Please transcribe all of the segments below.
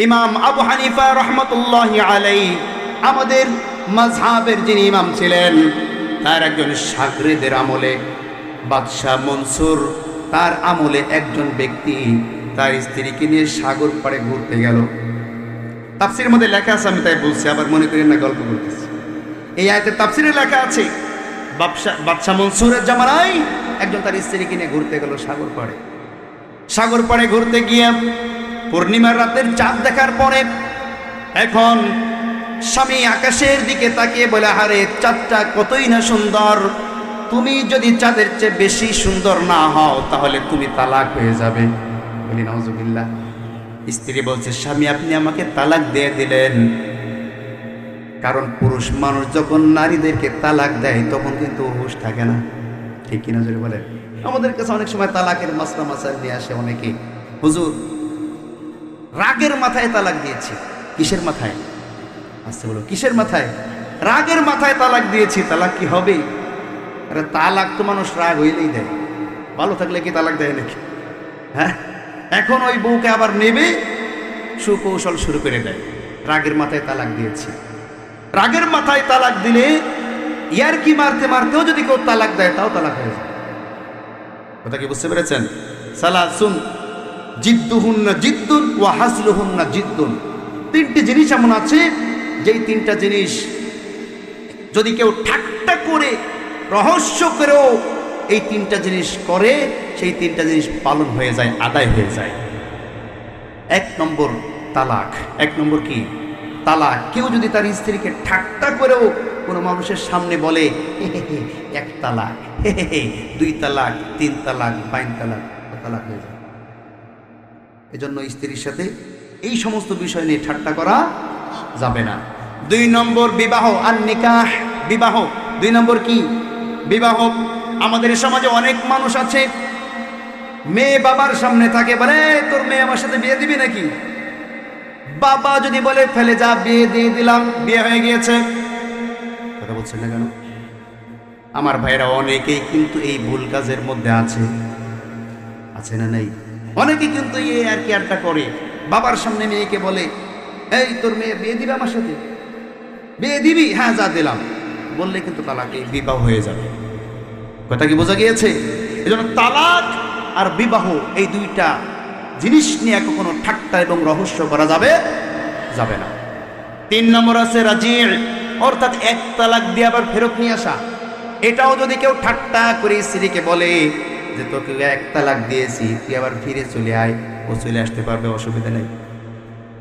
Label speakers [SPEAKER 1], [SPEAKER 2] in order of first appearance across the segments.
[SPEAKER 1] ইমাম আবু হানিফা রহমতুল্লাহি আলাইহি আমাদের মাযহাবের যিনি ইমাম ছিলেন, তার একজন শাগরেদের আমলে বাদশাহ মনসুর, তার আমলে একজন ব্যক্তি তার স্ত্রীকে নিয়ে সাগর পাড়ে ঘুরতে গেল। তাফসীরের মধ্যে লেখা আছে, আমি তাই বলছি, আবার মনে করেন না গল্প করতেছি। এই আয়াতে তাফসীরে লেখা আছে বাদশাহ মনসুরের জামানায় একজন তার স্ত্রীকে নিয়ে ঘুরতে গেল সাগর পাড়ে। সাগর পাড়ে ঘুরতে গিয়ে পূর্ণিমার রাতের চাঁদ দেখার পরে এখন স্বামী আকাশের দিকে তাকিয়ে বলে, আরে চাঁদটা কতই না সুন্দর, তুমি যদি চাঁদের চেয়ে বেশি সুন্দর না হও তাহলে তুমি তালাক হয়ে যাবে। বলি নাউজুবিল্লাহ। স্ত্রী বলছে, স্বামী আপনি আমাকে তালাক দিয়ে দিলেন, কারণ পুরুষ মানুষ যখন নারীদেরকে তালাক দেয় তখন কিন্তু হুঁশ থাকে না, ঠিক কিনা জোরে বলেন? আমাদের কাছে অনেক সময় তালাকের মাসলা মাসাইল নিয়ে আসে অনেকে, হুজুর রাগের মাথায় তালাক দিয়েছি। কিসের মাথায়? আসতে বলো, কিসের মাথায়? রাগের মাথায় তালাক দিয়েছি, তালাক কি হবে? আরে তালাক তো মানুষ রাগ হইলেই দেয়, ভালো থাকলে কি তালাক দেয় নাকি? হ্যাঁ, এখন ওই বউকে আবার নেবে, সুকৌশল শুরু করে দেয়, রাগের মাথায় তালাক দিয়েছি। রাগের মাথায় তালাক দিলে ইয়ার কি মারতে মারতেও যদি কেউ তালাক দেয় তাও তালাক হয়ে যায়। কথা কি বুঝতে পেরেছেন? সালাসুন জিদ্দুহুন্না জিদ্দুন ওয়া হাজলুহুন্না জিদ্দুন, তিনটি জিনিস এমন আছে যেই তিনটা জিনিস যদি কেউ ঠাট্টা করে রহস্য করেও এই তিনটা জিনিস করে, সেই তিনটা জিনিস পালন হয়ে যায়, আদায় হয়ে যায়। এক নম্বর তালাক। এক নম্বর কি? তালাক। কেউ যদি তার স্ত্রীকে ঠাট্টা করেও কোনো মানুষের সামনে বলে এক তালাক, দুই তালাক, তিন তালাক, বাইন তালাক, তালাক হয়ে যায়। এজন্য স্ত্রীর সাথে এই সমস্ত বিষয় নিয়ে ঠাট্টা করা যাবে না। দুই নম্বর বিবাহ, আর নিকাহ, বিবাহ। দুই নম্বর কি? বিবাহ। আমাদের সমাজে অনেক মানুষ আছে, মেয়ে বাবার সামনে থাকে, বলে তোর মেয়ে আমার সাথে বিয়ে দিবি নাকি? বাবা যদি বলে ফেলে যা, বিয়ে দিয়ে দিলাম, বিয়ে হয়ে গিয়েছে। কথা বলছেন না কেন? আমার ভাইরা অনেকেই কিন্তু এই ভুল কাজের মধ্যে আছে, আছে না নাই? অনেকে কিন্তু এই আর কি আড্ডা করে, বাবার সামনে মেয়েকে বলে, এই তোর মেয়ে বিয়ে দিবে আমার সাথে, বিয়ে দিবি? হ্যাঁ যা দিলাম, বললে কিন্তু তালাক, এই বিবাহ হয়ে যাবে। কথা কি বোঝা গিয়েছে? এজন্য তালাক আর বিবাহ এই দুইটা জিনিস নিয়ে কখনো ঠাট্টা এবং রহস্য করা যাবে যাবে না। তিন নম্বর আছে রাজির, অর্থাৎ এক তালাক দিয়ে আবার ফেরত নিয়ে আসা। এটাও যদি কেউ ঠাট্টা করে স্ত্রীকে বলে যে তোকে এক তালাক দিয়েছি, তুই আবার ফিরে চলে আয়, ও চলে আসতে পারবে, অসুবিধা নেই।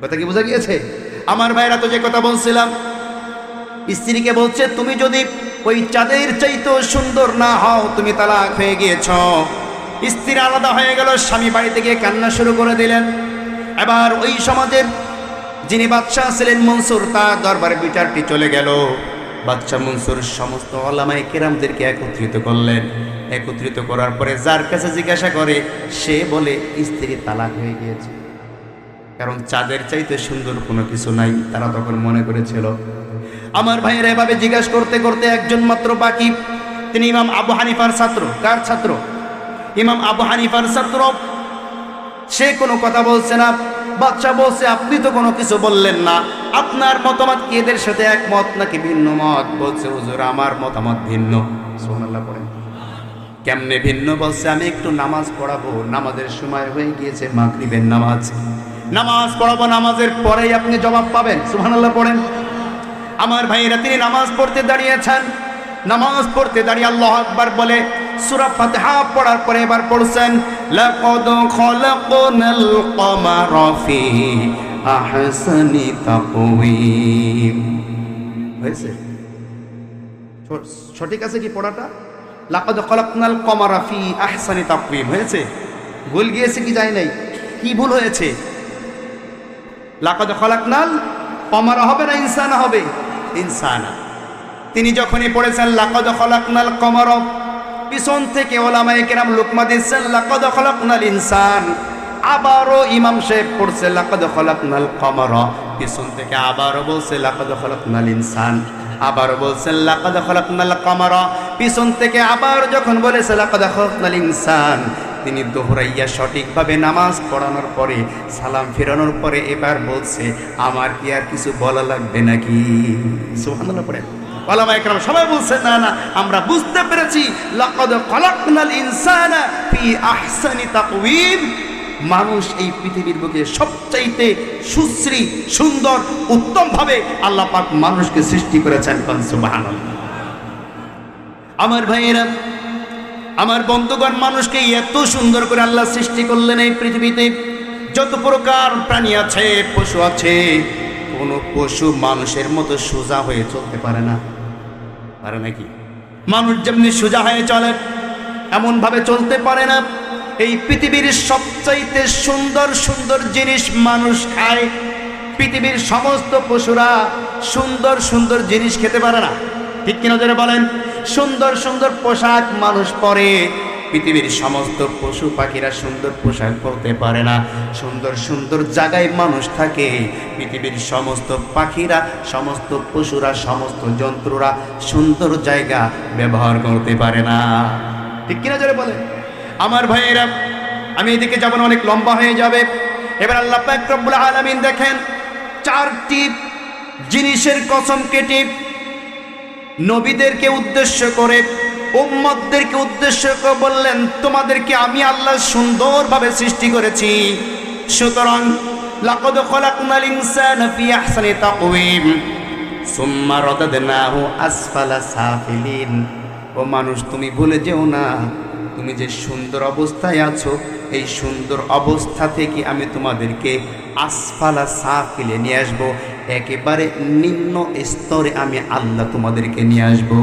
[SPEAKER 1] কথা কি বোঝা গিয়েছে? আমার ভাইরা তো যে কথা বলছিলাম, স্ত্রীকে বলছে তুমি যদি ওই চাঁদের চাইতেও সুন্দর না হও তুমি তালাক হয়ে গিয়েছ। স্ত্রী আলাদা হয়ে গেল, স্বামী বাড়িতে গিয়ে কান্না শুরু করে দিলেন। এবার ওই সমাজের যিনি বাদশাহ ছিলেন মনসুর, তার দরবারে বিচারটি চলে গেল। বাদশাহ মনসুর সমস্ত ওলামায়ে কেরামদেরকে একত্রিত করলেন। একত্রিত করার পরে যার কাছে জিজ্ঞাসা করে, সে বলে স্ত্রী তালাক হয়ে গিয়েছে, কারণ চাঁদের চাইতে সুন্দর কোনো কিছু নাই, তারা তখন মনে করেছিল। আমার ভাইয়েরা এভাবে জিজ্ঞাসা করতে করতে একজন মাত্র বাকি, তিনি ইমাম আবু হানিফার ছাত্র। কার ছাত্র? ইমাম আবু হানিফার ছাত্র। সে কোনো কথা বলছে না। বাদশা বলছে, আপনি তো কোনো কিছু বললেন না, আপনার মতামত কি এদের সাথে একমত নাকি ভিন্ন মত? বলছে, হুজুর আমার মতামত ভিন্ন। সুবহানাল্লাহ পড়েন। কেমনে ভিন্ন? বলছে, আমি একটু নামাজ পড়াবো, নামাজের সময় হয়ে গিয়েছে, মাগরিবের নামাজ, নামাজ পড়াবো, নামাজের পরেই আপনি জবাব পাবেন। সুবহানাল্লাহ পড়েন। আমার ভাইয়েরা, তিনি নামাজ পড়তে দাঁড়িয়েছেন। নামাজ পড়তে দাঁড়িয়ে আল্লাহু আকবার বলে সূরা ফাতিহা পড়ার পরে এবার পড়ছেন, লাকাদ খালাকনাল কমারা ফি আহসানি তাকওয়িম। হয়েছে? সঠিক আছে কি পড়াটা? লাকাদ খালাকনাল কমারা ফি আহসানি তাকওয়িম হয়েছে? ভুল গিয়েছে কি যায় নাই? কি ভুল হয়েছে? লাকাদ খালাকনাল কমারা হবে না ইনসানা হবে? ইনসানা। তিনি যখনই পড়েছেন লাকাদ খালাকনাল কমারা, পিছন থেকে ওলামায়ে কেরাম লুকমা দিচ্ছেন লাকাদ খালাকনাল ইনসান। আবারও ইমাম সাহেব পড়ছে লাকাদ খালাকনাল কমারা, পিছন থেকে আবারও বলছে লাকাদ খালাকনাল ইনসান। আবারও বলছেন লাকাদ খালাকনাল কমারা, পিছন থেকে আবার যখন বলেছে লাকাদ খালাকনাল ইনসান, তিনি দোহরাইয়া সঠিকভাবে নামাজ পড়ানোর পরে সালাম ফেরানোর পরে এবার বলছে, আমার কি আর কিছু বলা লাগবে নাকি? সুবহানাল্লাহ পড়ে ওলামা একরাম সবাই বলছে, না না, আমরা বুঝতে পেরেছি, লাকাদ খালাকনাল ইনসানা ফি আহসানি তাকওয়িম। মানুষ এই পৃথিবীর বুকে সবচাইতে সুশ্রী, সুন্দর, উত্তম ভাবে আল্লাহ পাক মানুষকে সৃষ্টি করেছেন। সুবহানাল্লাহ। আমার ভাইয়েরা, আমার বন্ধুগণ, মানুষকে এত সুন্দর করে আল্লাহ সৃষ্টি করলেন। এই পৃথিবীতে যত প্রকার প্রাণী আছে, পশু আছে, কোন পশু মানুষের মতো সোজা হয়ে চলতে পারে না, পারে নাকি? মানুষ যেমনি সোজা হয়ে চলে এমন ভাবে চলতে পারে না। এই পৃথিবীর সবচাইতে সুন্দর সুন্দর জিনিস মানুষ খায়। পৃথিবীর সমস্ত পশুরা সুন্দর সুন্দর জিনিস খেতে পারে না, ঠিক কিনা যারা বলেন? সুন্দর সুন্দর পোশাক মানুষ পরে, পৃথিবীর সমস্ত পশু পাখিরা সুন্দর পোশাক পরতে পারে না। সুন্দর সুন্দর জায়গায় মানুষ থাকে, পৃথিবীর সমস্ত পাখিরা, সমস্ত পশুরা, সমস্ত জন্তুরা সুন্দর জায়গা ব্যবহার করতে পারে না, ঠিক কিনা যারা বলে? আমার ভাইয়েরা, আমি এদিকে যাব না, অনেক লম্বা হয়ে যাবে। এবার আল্লাহ পাক রব্বুল আলামিন দেখেন, 4টি জিনিসের কসম কেটে নবীদেরকে উদ্দেশ্য করে, উম্মতদেরকে উদ্দেশ্য করে বললেন, তোমাদেরকে আমি আল্লাহ সুন্দরভাবে সৃষ্টি করেছি। সুতরাং লাকাদ খালাকনাল ইনসানা ফি আহসানি তাকওয়িম সুম্মা রাদাদনাহু আসফালা সাফিলিন। ও মানুষ, তুমি ভুলে যেও না, তুমি যে সুন্দর অবস্থায় আছো, এই সুন্দর অবস্থা থেকে আমি তোমাদেরকে আসফালা সাফিলে নিয়ে আসবো, একেবারে নিম্ন স্তরে আমি আল্লাহ তোমাদেরকে নিয়ে আসবো।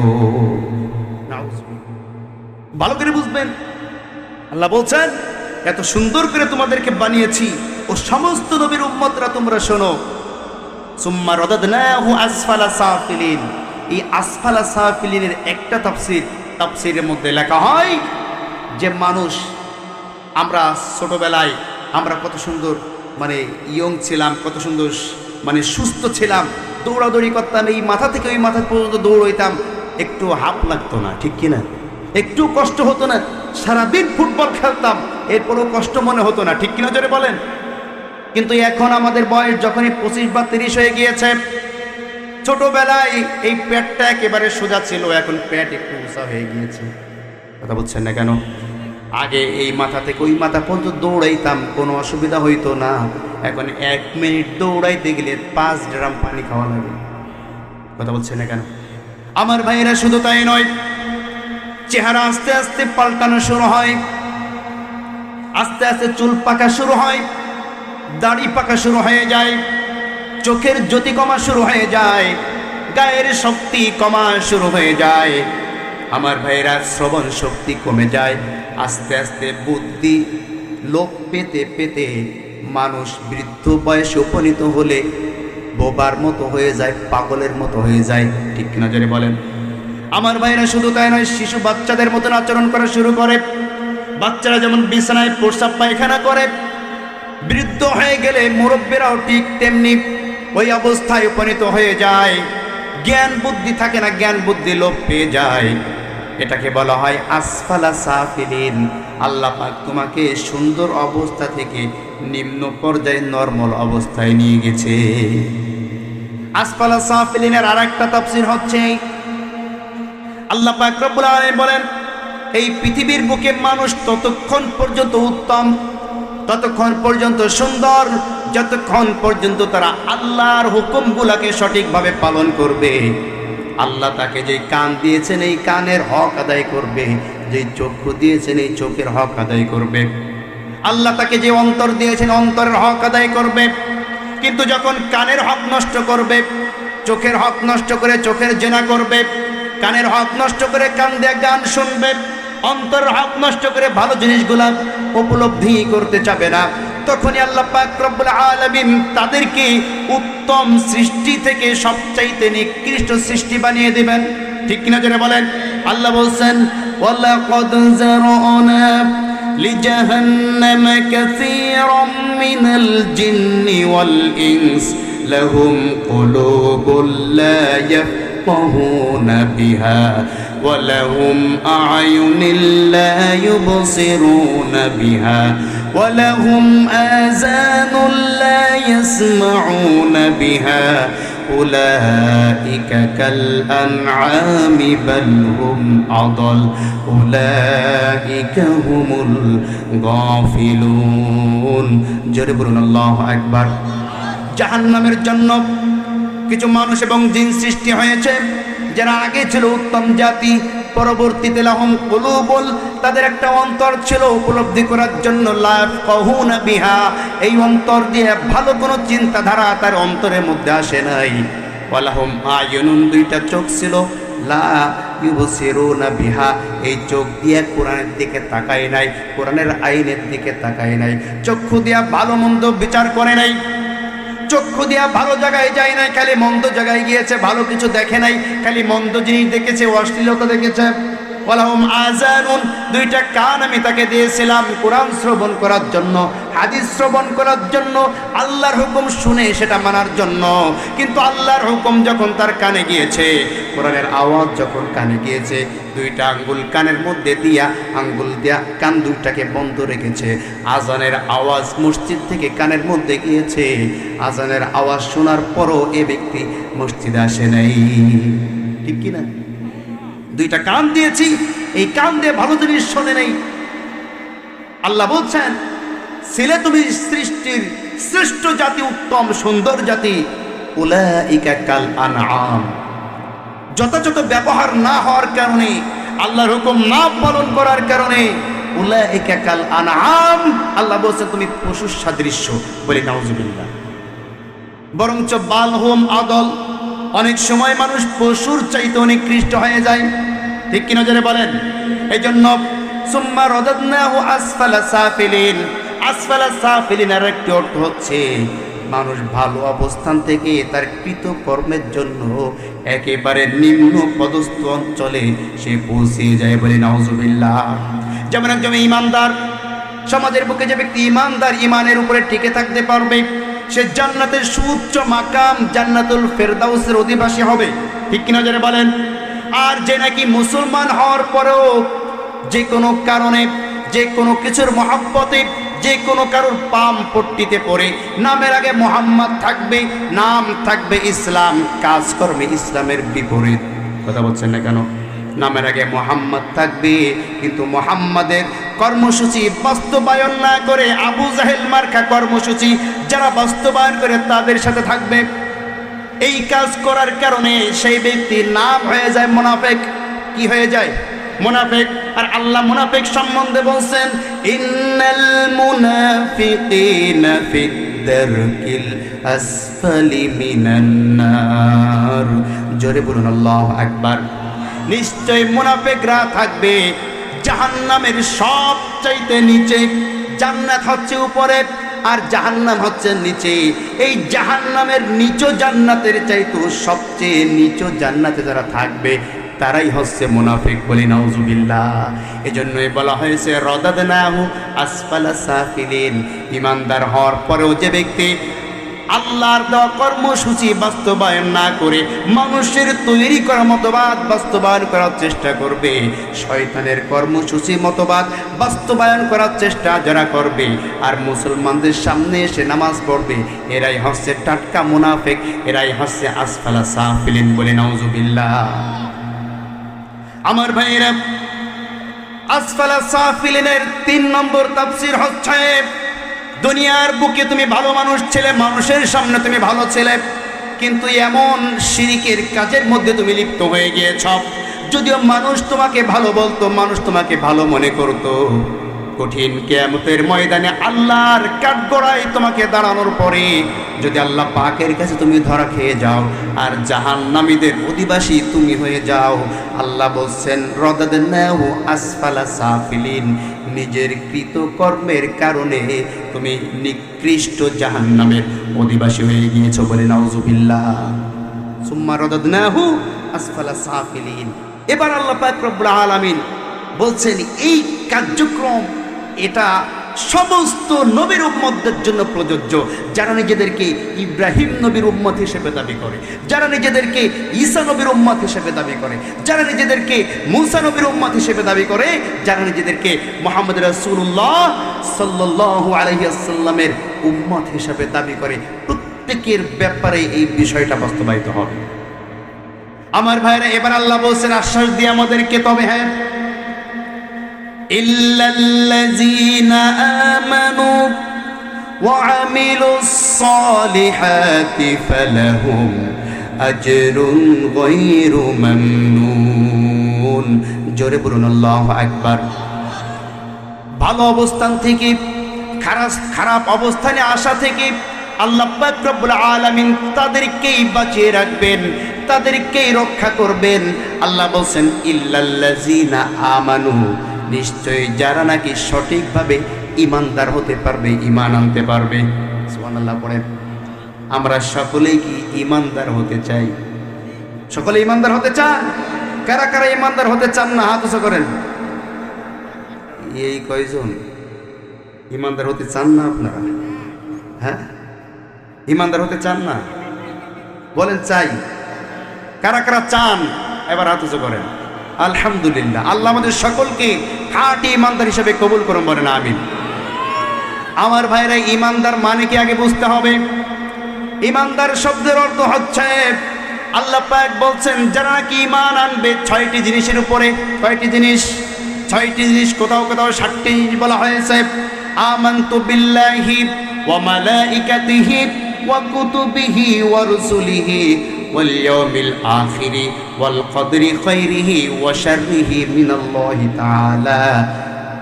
[SPEAKER 1] ভালো করে বুঝবেন, আল্লাহ বলছেন, এত সুন্দর করে তোমাদেরকে বানিয়েছি। ও সমস্ত নবীর উম্মতরা তোমরা শোনো, সুম্মা রাদাদনাহু আসফালা সাফিলিন। এই আসফালা সাফিলিনের একটা তাফসীরের মধ্যে লেখা হয় যে মানুষ, আমরা ছোটবেলায় আমরা কত সুন্দর মানে ইয়ং ছিলাম, কত সুন্দর মানে সুস্থ ছিলাম, দৌড়াদৌড়ি করতাম, এই মাথা থেকে ওই মাথা পর্যন্ত দৌড়াইতাম, একটু হাঁপ লাগতো না, ঠিক কিনা? একটু কষ্ট হতো না, সারাদিন ফুটবল খেলতাম, এরপরও কষ্ট মনে হতো না, ঠিক কিনা জোরে বলেন? কিন্তু এখন আমাদের বয়স যখনই 25 বা 30 হয়ে গিয়েছে, ছোটবেলায় এই পেটটা একেবারে সোজা ছিল, এখন পেট একটু উঁচা হয়ে গিয়েছে। কথা বলছেন না কেন? আগে এই মাথা থেকে ওই মাথা পর্যন্ত দৌড়াইতাম, কোনো অসুবিধা হইতো না, এখন 1 মিনিট দৌড়াইতে গেলে 5 ড্রাম পানি খাওয়া লাগে। কথা বলছেন না কেন? আমার ভাইয়েরা, শুধু তাই নয়, চেহারা আস্তে আস্তে পাল্টানো শুরু হয়, আস্তে আস্তে চুল পাকা শুরু হয়, দাড়ি পাকা শুরু হয়ে যায়, চোখের জ্যোতি কমা শুরু হয়ে যায়, গায়ের শক্তি কমা শুরু হয়ে যায়। আমার ভাইয়েরা, শ্রবণ শক্তি কমে যায়, আস্তে আস্তে বুদ্ধি লোপ পেতে পেতে মানুষ বৃদ্ধ বয়সে উপনীত হলে বোবার মতো হয়ে যায়, পাগলের মতো হয়ে যায়, ঠিক কিনা জোরে বলেন? আমার ভাইরা, শুধু তাই নয়, শিশু বাচ্চাদের মতন আচরণ করা শুরু করে। বাচ্চারা যেমন বিছানায় প্রস্রাব পায়খানা করে, বৃদ্ধ হয়ে গেলে মুরব্বীরাও ঠিক তেমনি ওই অবস্থায় উপনীত হয়ে যায়। জ্ঞান বুদ্ধি থাকে না, জ্ঞান বুদ্ধি লোপ পেয়ে যায়। এটাকে বলা হয় আসফালা সাফিলিন। আল্লাহ পাক তোমাকে সুন্দর অবস্থা থেকে নিম্ন পর্যায়ে নরমাল অবস্থায় নিয়ে গেছে। আসফালা সাফিলিনের আরেকটা তাফসীর হচ্ছে, আল্লাহ পাক রব্বুল আলামিন বলেন, এই পৃথিবীর বুকে মানুষ ততক্ষণ পর্যন্ত উত্তম, ততক্ষণ পর্যন্ত সুন্দর, যতক্ষণ পর্যন্ত তারা আল্লাহর হুকুমগুলোকে সঠিকভাবে পালন করবে। আল্লাহ তাকে যে কান দিয়েছেন, এই কানের হক আদায় করবে, যে চক্ষু দিয়েছেন, এই চোখের হক আদায় করবে। আল্লাহ তাকে যে অন্তর দিয়েছেন, অন্তরের হক আদায় করবে। কিন্তু যখন কানের হক নষ্ট করবে, চোখের হক নষ্ট করে চোখের জেনা করবে, কানের হক নষ্ট করে কান দিয়ে গান শুনবে, অন্তরের হক নষ্ট করে ভালো জিনিসগুলা উপলব্ধি করতে চাবে না, তখনই আল্লাহ পাক রব্বুল আলামিন তাদেরকে উত্তম সৃষ্টি থেকে সবচাইতে নিকৃষ্ট সৃষ্টি বানিয়ে দিবেন, ঠিক কিনা জোরে বলেন? আল্লাহ বলছেন, ওয়ালাকাদ যারানা লিজাহান্নামা কাসীরাম মিনাল জিন্নি ওয়াল ইনস লাহুম কুলুবুল লা ইয়াফকাহুনা বিহা ওয়ালাহুম আ'য়ুনুন লা ইউবসিরুনা বিহা ওয়ালাহুম আযানুন লা ইয়াসমাউনা বিহা উলাইকা কাল আনআমি বাল হুম আদাল উলাইকা হুমুল গাফিলুন। জোরে বলুন আল্লাহু আকবার। জাহান্নামের জন্য কিছু মানুষ এবং জিন সৃষ্টি হয়েছে, যারা আগে ছিল উত্তম জাতি, পরবর্তীতে লাহুম কুলুবুল, তাদের একটা অন্তর ছিল উপলব্ধি করার জন্য, লা ইয়াফকাহুনা বিহা, এই অন্তর দিয়ে ভালো কোনো চিন্তাধারা তার অন্তরের মধ্যে আসে নাই। ওয়ালাহুম আ'য়ুনুন, দুইটা চোখ ছিল, লা ইউবসিরুনা বিহা, এই চোখ দিয়ে কোরআনের দিকে তাকায় নাই, কোরআনের আইনের দিকে তাকায় নাই, চক্ষু দিয়া ভালো মন্দ বিচার করে নাই, চক্ষু দিয়া ভালো জায়গায় যায় নাই, খালি মন্দ জায়গায় গিয়েছে, ভালো কিছু দেখে নাই, খালি মন্দ জিনিস দেখেছে, অশ্লীলতা দেখেছে। ওয়ালাহুম আযানুন, দুইটা কান আমি তাকে দিয়েছিলাম কোরআন শ্রবণ করার জন্য, হাদিস শ্রবণ করার জন্য, আল্লাহর হুকুম শুনে সেটা মানার জন্য। কিন্তু আল্লাহর হুকুম যখন তার কানে গিয়েছে, কোরআনের আওয়াজ যখন কানে গিয়েছে, দুইটা আঙ্গুল কানের মধ্যে দিয়া, আঙ্গুল দিয়া কান দুইটাকে বন্ধ রেখেছে। আজানের আওয়াজ মসজিদ থেকে কানের মধ্যে গিয়েছে, আজানের আওয়াজ শোনার পরও এ ব্যক্তি মসজিদে আসে নাই। ঠিক কিনা? দুইটা কান দিয়েছি, এই কান দিয়ে ভালো জিনিস শোনে নেই। আল্লাহ বলছেন, ছেলে তুমি সৃষ্টির শ্রেষ্ঠ জাতি, উত্তম সুন্দর জাতি। উলাইকা কাল আনআম, যথাযথ ব্যবহার না হওয়ার কারণে, আল্লাহর হুকুম না পালন করার কারণে, উলাইকা কাল আনআম, আল্লাহ বলছেন তুমি পশুর সাদৃশ্য। বলি নাউজুবিল্লাহ। বরঞ্চ বাল হুম আদল, অনেক সময় মানুষ পশুর চাইতে অনেক নিকৃষ্ট হয়ে যায়। ঠিক কিনা জোরে বলেন? এই জন্য সুম্মা রাদাদনাহু আসফালা সাফিলিন, আসফালা সাফিলিনের একটি অর্থ হচ্ছে মানুষ ভালো অবস্থান থেকে তার কৃত কর্মের জন্য একেবারে নিম্ন পদস্থ অঞ্চলে সে পৌঁছে যায়। বলে নাউজুবিল্লাহ। যেমন একজন ইমানদার, সমাজের বুকে যে ব্যক্তি ইমানদার, ইমানের উপরে টিকে থাকতে পারবে, সে জান্নাতের সুউচ্চ মাকাম জান্নাতুল ফেরদাউসের অধিবাসী হবে। ঠিক কিনা যারা বলেন? আর যে নাকি মুসলমান হওয়ার পরেও যে কোনো কারণে, যে কোনো কিছুর মহব্বতে, যে কোনো কারোর পাম পট্টিতে পড়ে নামের আগে মোহাম্মদ থাকবে, নাম থাকবে ইসলাম, কাজকর্মে ইসলামের বিপরীত। কথা বলছেন না কেন? নামের আগে মোহাম্মদ থাকবে, কিন্তু মোহাম্মদের কর্মসূচি বাস্তবায়ন না করে আবু জাহেল মার্কা কর্মসূচি যারা বাস্তবায়ন করে তাদের সাথে থাকবে। এই কাজ করার কারণে সেই ব্যক্তির নাম হয়ে যায় মুনাফিক। কি হয়ে যায়? মুনাফিক। আর আল্লাহ মুনাফিক সম্বন্ধে বলছেন, ইন্নাল মুনাফিকিনা ফিদ দারকিল আসফালি মিনান নার। জোরে বলুন আল্লাহু আকবার। নিশ্চয় মুনাফিকরা থাকবে জাহান্নামের সবচাইতে নিচে। জান্নাত হচ্ছে উপরে আর জাহান্নাম হচ্ছে নিচে। এই জাহান্নামের নিচু জান্নাতের চাইতে সবচেয়ে নিচু জান্নাতে যারা থাকবে তারাই হচ্ছে মুনাফিক। বলি নাউজুবিল্লাহ। এজন্যই বলা হয়েছে রাদাদনাহু আসফালা সাফিলিন। ইমানদার হওয়ার পরেও যে ব্যক্তি আল্লাহর দেওয়া কর্মসূচি বাস্তবায়ন না করে মানুষের তৈরি করা মতবাদ বাস্তবায়ন করার চেষ্টা করবে, শয়তানের কর্মসূচি মতবাদ বাস্তবায়ন করার চেষ্টা যারা করবে, আর মুসলমানদের সামনে এসে নামাজ পড়বে, এরাই হচ্ছে টাটকা মুনাফিক, এরাই হচ্ছে আসফালা সাফিলিন। বলে নাউজুবিল্লাহ। আমার ভাইয়েরা, আসফালা সাফিলিনের 3 নম্বর তাফসীর হচ্ছে, দুনিয়ার বুকে তুমি ভালো মানুষ ছিলে, মানুষের সামনে তুমি ভালো ছিলে, কিন্তু এমন শিরকের কাজের মধ্যে তুমি লিপ্ত হয়ে গিয়েছ, যদিও মানুষ তোমাকে ভালো বলতো, মানুষ তোমাকে ভালো মনে করতো, কঠিন কিয়ামতের ময়দানে আল্লাহর কাঠগড়ায় তোমাকে দাঁড়ানোর পরে যদি আল্লাহ পাকের কাছে তুমি ধরা খেয়ে যাও আর জাহান্নামীদের অধিবাসী তুমি হয়ে যাও, আল্লাহ বলছেন রাদাদনাহু আসফালা সাফিলিন, নিজের কৃত কর্মের কারণে তুমি নিকৃষ্ট জাহান্নামের অধিবাসী হয়ে গিয়েছো। বলে নাউজুবিল্লাহ। সুম্মা রাদাদনাহু আসফালা সাফিলিন। এবার আল্লাহ পাক রব্বুল আলামিন বলছেন এই কার্যক্রম এটা সমস্ত নবীর উম্মতদের জন্য প্রযোজ্য। যারা নিজেদেরকে ইব্রাহিম নবীর উম্মত হিসেবে দাবি করে, যারা নিজেদেরকে ঈসা নবীর উম্মত হিসেবে দাবি করে, যারা নিজেদেরকে মুসা নবীর উম্মত হিসেবে দাবি করে, যারা নিজেদেরকে মুহাম্মদ রাসূলুল্লাহ সাল্লাল্লাহু আলাইহি ওয়াসাল্লামের উম্মত হিসেবে দাবি করে, প্রত্যেকের ব্যাপারে এই বিষয়টা বাস্তবায়িত হবে। আমার ভাইরা, এবার আল্লাহ বলছেন আশ্বাস দিয়ে আমাদেরকে, তবে হ্যাঁ, ইল্লাল্লাযীনা আমানু ওয়া আমিলুস সালিহাতি ফালাহুম আজরুন গায়রু মামনুন। জোরে বলুন আল্লাহু আকবার। ভালো অবস্থান থেকে খারাপ অবস্থানে আসা থেকে আল্লাহ পাক রব্বুল আলামিন তাদেরকেই বাঁচিয়ে রাখবেন, তাদেরকেই রক্ষা করবেন। আল্লাহ বলছেন ইল্লাল্লাযীনা আমানু, নিশ্চয়ই যারা নাকি সঠিকভাবে ঈমানদার হতে পারবে, ঈমান আনতে পারবে। সুবহানাল্লাহ পড়েন। আমরা সকলেই কি ঈমানদার হতে চাই? সকলে ঈমানদার হতে চান? কারা কারা ঈমানদার হতে চান না হাত উঁচু করেন। এই কয়জন ঈমানদার হতে চান না আপনারা? হ্যাঁ, ঈমানদার হতে চান না? বলেন চাই। কারা কারা চান এবার হাত উঁচু করেন। আলহামদুলিল্লাহ, আল্লাহ আমাদের সকলকে খাঁটি ঈমানদার হিসেবে কবুল করুন, বলেন আমিন। আমার ভাইরা, ঈমানদার মানে কি আগে বুঝতে হবে। ঈমানদার শব্দের অর্থ হচ্ছে, আল্লাহ পাক বলছেন যারা নাকি ঈমান আনবে 6টি জিনিসের উপরে। কয়টি জিনিস? 6টি জিনিস। কোথাও কোথাও 7টি জিনিস বলা হয়েছে। আমানতু বিল্লাহি ওয়া মালাইকাতিহি ওয়া কুতুবিহি ওয়া রুসুলিহি ওয়াল ইয়াউমিল আখিরি ওয়াল কদরি খাইরিহি ওয়া শাররিহি মিনাল্লাহি তাআলা।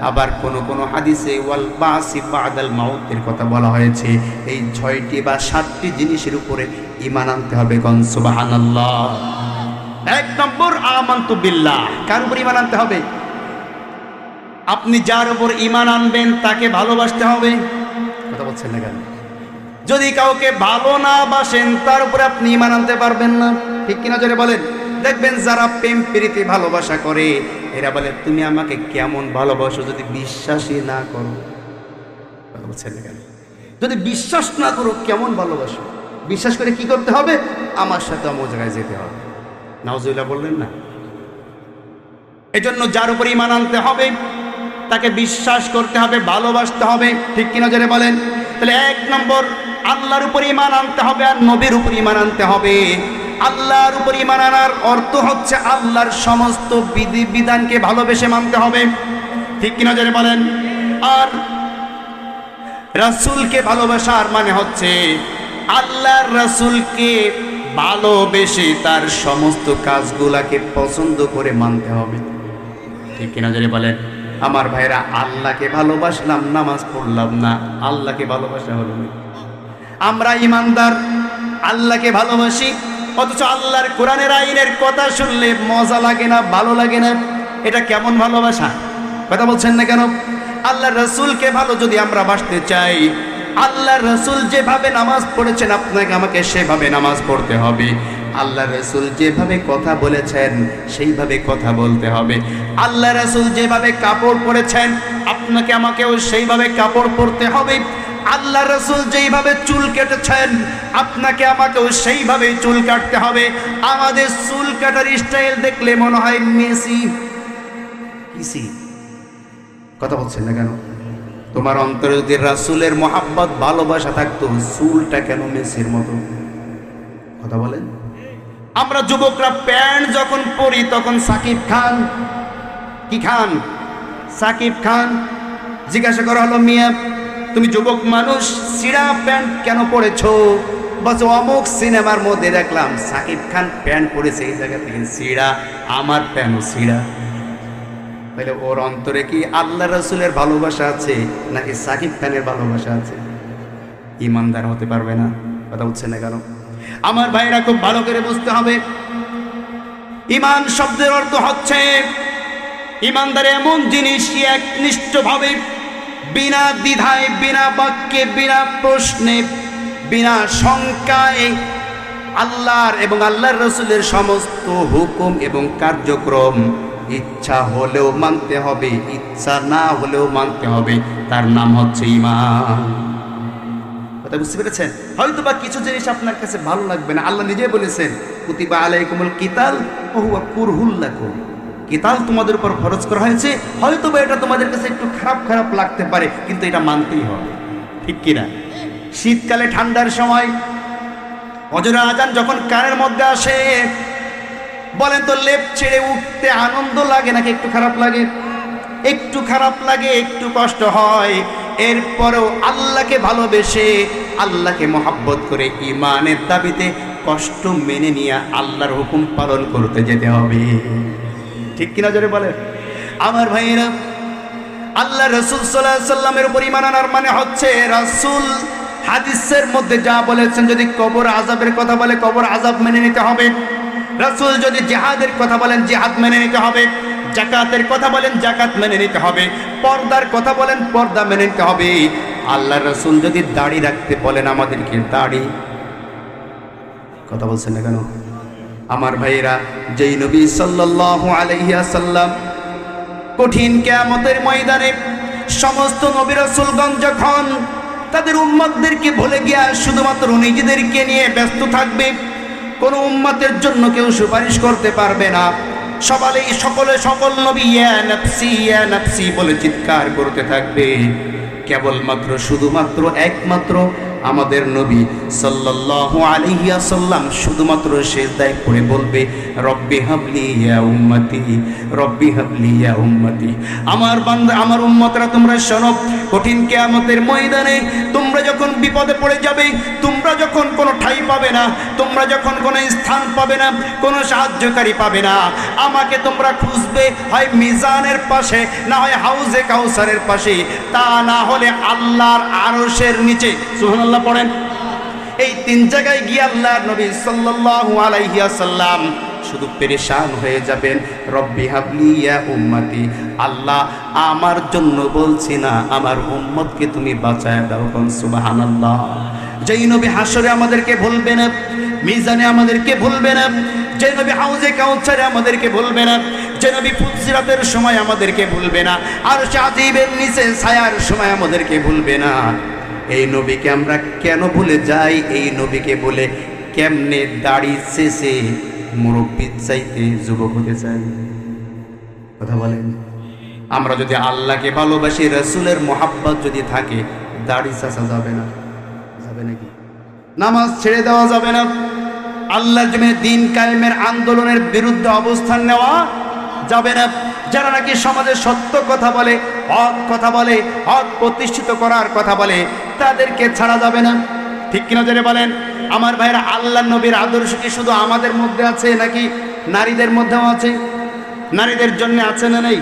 [SPEAKER 1] আবার কোন কোন হাদিসে ওয়াল বাসি বাদাল মাউতের কথা বলা হয়েছে। এই 6টি বা 7টি জিনিসের উপরে ঈমান আনতে হবে। কোন সুবহানাল্লাহ। 1 নম্বর আমানতু বিল্লাহ। কার উপর ঈমান আনতে হবে? আপনি যার উপর ঈমান আনবেন তাকে ভালোবাসতে হবে। কথা বলছেন না কেন? যদি কাউকে ভালো না বাসেন তার উপরে আপনি ঈমান আনতে পারবেন না। ঠিক কিনা জোরে বলেন। দেখবেন যারা প্রেম প্রীতি ভালোবাসা করে, এরা বলে তুমি আমাকে কেমন ভালোবাসো যদি বিশ্বাসই না করো। কথা বলছেন না কেন? যদি বিশ্বাস না করো কেমন ভালোবাসো? বিশ্বাস করে কি করতে হবে? আমার সাথে অমুক জায়গায় যেতে হবে। নাউজুবিল্লাহ বললেন না? এজন্য যার উপর ঈমান আনতে হবে তাকে বিশ্বাস করতে হবে, ভালোবাসতে হবে। ঠিক কিনা জোরে বলেন। তাহলে 1 নম্বর আল্লাহর উপর ঈমান আনতে হবে আর নবীর উপর ঈমান আনতে হবে। আল্লাহর উপর ঈমান আনার অর্থ হচ্ছে আল্লাহর সমস্ত বিধি বিধানকে ভালোবেসে মানতে হবে। ঠিক কিনা জোরে বলেন। আর রাসূলকে ভালোবাসার মানে হচ্ছে আল্লাহর রাসূলকে ভালোবেসে তার সমস্ত কাজগুলাকে পছন্দ করে মানতে হবে। ঠিক কিনা জোরে বলেন। আমার ভাইরা, আল্লাহকে ভালোবাসলাম, নামাজ পড়লাম না, আল্লাহকে ভালোবাসা হলো না। আমরা ঈমানদার, আল্লাহকে ভালোবাসি, অথচ আল্লাহর কোরআনের আইনের কথা শুনলে মজা লাগে না, ভালো লাগে না। এটা কেমন ভালোবাসা? কথা বলছেন না কেন? আল্লাহর রাসূলকে ভালো যদি আমরা বাসতে চাই, আল্লাহর রাসূল যেভাবে নামাজ পড়েছেন আপনাকে আমাকে সেভাবে নামাজ পড়তে হবে। আল্লাহর রাসূল যেভাবে কথা বলেছেন সেইভাবে কথা বলতে হবে। আল্লাহর রাসূল যেভাবে কাপড় পরেছেন আপনাকে আমাকেও সেইভাবে কাপড় পরতে হবে। আল্লাহর রাসূল যেইভাবে চুল কেটেছেন আপনাকে আমাকেও সেইভাবেই চুল কাটতে হবে। আমাদের চুল কাটার স্টাইল দেখলে মনে হয় মেসি কিসি। কথা বলছেন না কেন? তোমার অন্তরে যদি রাসূলের মহব্বত ভালোবাসা থাকতো, চুলটা কেন মেসির মতো? কথা বলেন। আমরা যুবকরা প্যান্ট যখন পরি তখন সাকিব খান, কি খান? সাকিব খান। জিজ্ঞাসা করা হলো, মিয়া তুমি যুবক মানুষ ছিঁড়া প্যান্ট কেন পরেছো? বলছে অমুক সিনেমার মধ্যে দেখলাম সাকিব খান প্যান্ট পরেছে, এই জায়গা থেকে ছিঁড়া, আমার প্যান্টও ছিঁড়া। তাহলে ওর অন্তরে কি আল্লাহ রাসূলের ভালোবাসা আছে নাকি সাকিব খানের ভালোবাসা আছে? ঈমানদার হতে পারবে না। কথা বলছেন না কেন? আমার ভাইরা, খুব ভালো করে বুঝতে হবে, ঈমান শব্দের অর্থ হচ্ছে ঈমানদার এমন জিনিস একনিষ্ঠভাবে বিনা দ্বিধায়, বিনা বাক্যে, বিনা প্রশ্নে, বিনা শঙ্কায় আল্লাহর এবং আল্লাহর রাসূলের সমস্ত হুকুম এবং কার্যক্রম ইচ্ছা হলেও মানতে হবে, ইচ্ছা না হলেও মানতে হবে, তার নাম হচ্ছে ঈমান। কথা বুঝতে পেরেছেন? হয়তো বা কিছু জিনিস আপনার কাছে ভালো লাগবে না, আল্লাহ নিজে বলেছেন কুতিবা আলাইকুমুল কিতাল ওয়া হুয়া কুরহুল লাকুম, কিতাল তোমাদের উপর ফরজ করা হয়েছে, হয়তো বা এটা তোমাদের কাছে একটু খারাপ খারাপ লাগতে পারে, কিন্তু এটা মানতেই হবে, ঠিক কিনা? শীতকালে ঠান্ডার সময় ফজরের আজান যখন কানের মধ্যে আসে, বলেন তো লেপ ছেড়ে উঠতে আনন্দ লাগে নাকি একটু খারাপ লাগে? একটু খারাপ লাগে, একটু কষ্ট হয়। এরপরেও আল্লাহকে ভালোবেসে, আল্লাহকে মহাব্বত করে, ঈমানের দাবিতে কষ্ট মেনে নিয়ে আল্লাহর হুকুম পালন করতে যেতে হবে, ঠিক কিনা জোরে বলে? আমার ভাইয়েরা, আল্লাহ রাসূল সাল্লাল্লাহু আলাইহি সাল্লামের উপর ঈমান আনার মানে হচ্ছে রাসূল হাদিসের মধ্যে যা বলেছেন, যদি কবর আযাবের কথা বলে কবর আযাব মেনে নিতে হবে, রাসূল যদি জিহাদের কথা বলেন জিহাদ মেনে নিতে হবে, যাকাতের কথা বলেন যাকাত মেনে নিতে হবে, পর্দার কথা বলেন পর্দা মেনে নিতে হবে। আল্লাহ রাসূল যদি দাড়ি রাখতে বলেন আমাদেরকে দাড়ি, কথা বলছেন না কেন? আমার ভাইয়েরা, যেই নবী সাল্লাল্লাহু আলাইহি ওয়াসাল্লাম কঠিন কিয়ামতের ময়দানে সমস্ত নবী রাসূলগণ যখন তাদের উম্মতদেরকে ভুলে গিয়া শুধুমাত্র নিজেদেরকে নিয়ে ব্যস্ত থাকবে, কোন উম্মতের জন্য কেউ সুপারিশ করতে পারবে না, সকল নবী ইয়া নাফসি বলে চিৎকার করতে থাকবে, কেবলমাত্র শুধুমাত্র একমাত্র আমাদের নবী সাল্লাল্লাহু আলাইহি ওয়াসাল্লাম শুধুমাত্র সিজদায় পড়ে বলবে রব্বি হাবলি ইয়া উম্মতি, রব্বি হাবলি ইয়া উম্মতি। আমার বান্দা, আমার উম্মতরা, তোমরা শোনো, কঠিন কিয়ামতের ময়দানে তোমরা যখন বিপদে পড়ে যাবে, তোমরা যখন কোনো ঠাঁই পাবে না, তোমরা যখন কোনো স্থান পাবে না, কোনো সাহায্যকারী পাবে না, আমাকে তোমরা খুঁজবে, হয় মিজানের পাশে, না হয় হাউজে কাউসারের পাশে, তা না হলে আল্লাহর আরশের নিচে। সুবহানাল্লাহ পড়েন। এই তিন জায়গায় গিয়ে আল্লাহর নবী সাল্লাল্লাহু আলাইহি ওয়াসাল্লাম শুধু পেরেশান হয়ে যাবেন, রব্বি হাবলি ইয়া উম্মতি, আল্লাহ আমার জন্য বলছি না, আমার উম্মতকে তুমি বাঁচায় দাও। সুবহানাল্লাহ। যেই নবী হাসরে আমাদেরকে ভুলবে না, মিজানে আমাদেরকে ভুলবে না, যে নবী হাউজে কাউসারে আমাদেরকে ভুলবে না, যে নবী ফুলসিরাতের সময় আমাদেরকে ভুলবে না, আর আজিবের নিচে ছায়ার সময় আমাদেরকে ভুলবে না, এই নবীকে আমরা কেন ভুলে যাই? এই নবীকে বলে কেমনে দাড়ি শেষে মুরব্বির চাইতে যুবক হতে চাই? কথা বলেন। আমরা যদি আল্লাহকে ভালোবাসি, রাসূলের মহাব্বত যদি থাকে, দাড়ি চাচা যাবে না? যাবে নাকি? নামাজ ছেড়ে দেওয়া যাবে না? আল্লাহর জমিনে দ্বীন কায়েমের আন্দোলনের বিরুদ্ধে অবস্থান নেওয়া যাবে না? যারা নাকি সমাজে সত্য কথা বলে, হক কথা বলে, হক প্রতিষ্ঠিত করার কথা বলে, তাদেরকে ছাড়া যাবে না, ঠিক কিনা জোরে বলেন? আমার ভাইরা, আল্লাহর নবীর আদর্শ কি শুধু আমাদের মধ্যে আছে নাকি নারীদের মধ্যেও আছে? নারীদের জন্য আছে না নাই?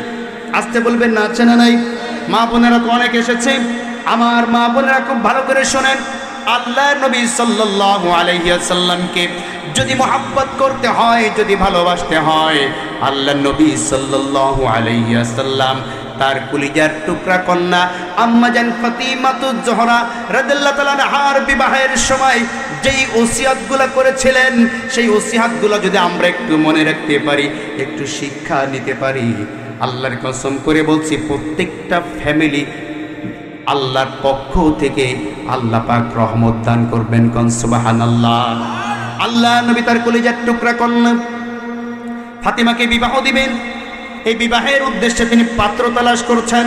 [SPEAKER 1] আসতে বলবেন না, আছে না নাই? মা বোনেরা তো অনেক এসেছে, আমার মা বোনেরা খুব ভালো করে শোনেন। আল্লাহর নবী সাল্লাল্লাহু আলাইহি ওয়াসাল্লামকে যদি মহব্বত করতে হয়, যদি ভালোবাসতে হয়, আল্লাহর নবী সাল্লাল্লাহু আলাইহি ওয়াসাল্লাম তার কলিজার টুকরা কন্যা আম্মা জান ফাতিমাতুজ জোহরা রাদিয়াল্লাহু তাআলা আনহার বিবাহের সময় যেই ওসিয়াতগুলো করেছিলেন, সেই ওসিয়াতগুলো যদি আমরা একটু মনে রাখতে পারি, একটু শিক্ষা নিতে পারি, আল্লাহর কসম করে বলছি, প্রত্যেকটা ফ্যামিলি আল্লাহর পক্ষ থেকে আল্লাহ পাক রহমত দান করবেন। কোন সুবহানাল্লাহ। আল্লাহ নবী তার কলিজার টুকরা কন্যা ফাতিমাকে বিবাহ দিবেন। এই বিবাহের উদ্দেশ্যে তিনি পাত্র তালাশ করছেন।